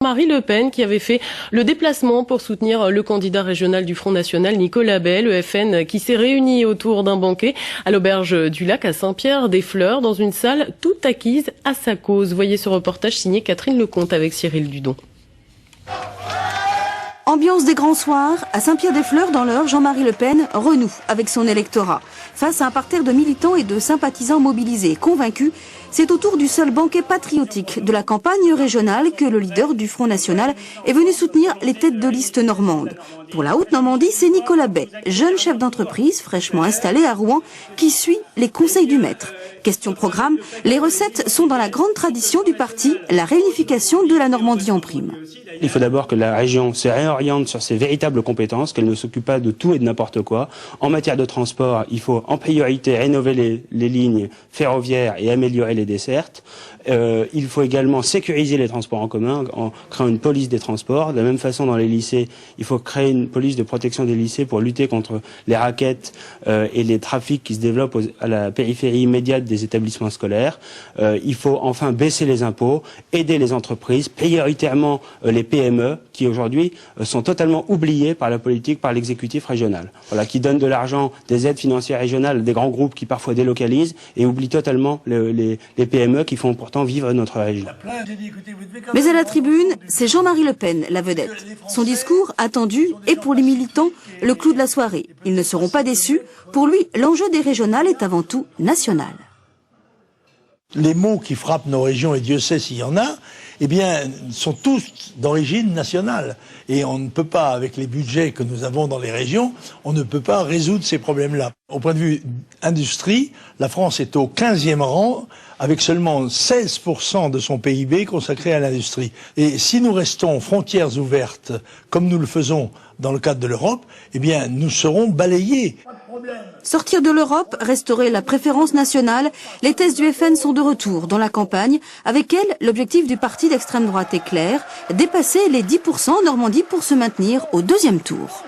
Marie Le Pen qui avait fait le déplacement pour soutenir le candidat régional du Front National, Nicolas Bay, le FN qui s'est réuni autour d'un banquet à l'auberge du Lac à Saint-Pierre-des-Fleurs dans une salle toute acquise à sa cause. Voyez ce reportage signé Catherine Lecomte avec Cyril Dudon. Ambiance des grands soirs, à Saint-Pierre-des-Fleurs dans l'Eure, Jean-Marie Le Pen renoue avec son électorat. Face à un parterre de militants et de sympathisants mobilisés, convaincus, c'est autour du seul banquet patriotique de la campagne régionale que le leader du Front National est venu soutenir les têtes de liste normandes. Pour la Haute-Normandie, c'est Nicolas Bay, jeune chef d'entreprise fraîchement installé à Rouen, qui suit les conseils du maître. Question programme, les recettes sont dans la grande tradition du parti, la réunification de la Normandie en prime. Il faut d'abord que la région se réoriente sur ses véritables compétences, qu'elle ne s'occupe pas de tout et de n'importe quoi. En matière de transport, il faut en priorité rénover les lignes ferroviaires et améliorer les dessertes. Il faut également sécuriser les transports en commun en créant une police des transports. De la même façon, dans les lycées, il faut créer une police de protection des lycées pour lutter contre les rackets et les trafics qui se développent à la périphérie immédiate des établissements scolaires. Il faut enfin baisser les impôts, aider les entreprises, prioritairement les PME qui aujourd'hui sont totalement oubliées par la politique, par l'exécutif régional. Voilà, qui donnent de l'argent, des aides financières régionales, des grands groupes qui parfois délocalisent et oublient totalement les PME qui font pourtant vivre notre région. Mais à la tribune, c'est Jean-Marie Le Pen, la vedette. Son discours attendu est pour les militants le clou de la soirée. Ils ne seront pas déçus. Pour lui, l'enjeu des régionales est avant tout national. Les mots qui frappent nos régions, et Dieu sait s'il y en a, eh bien, sont tous d'origine nationale. Et on ne peut pas, avec les budgets que nous avons dans les régions, on ne peut pas résoudre ces problèmes-là. Au point de vue industrie, la France est au 15e rang, avec seulement 16% de son PIB consacré à l'industrie. Et si nous restons frontières ouvertes, comme nous le faisons dans le cadre de l'Europe, eh bien, nous serons balayés. Sortir de l'Europe, restaurer la préférence nationale, les thèses du FN sont de retour dans la campagne. Avec elles, l'objectif du parti d'extrême droite est clair, dépasser les 10% en Normandie pour se maintenir au deuxième tour.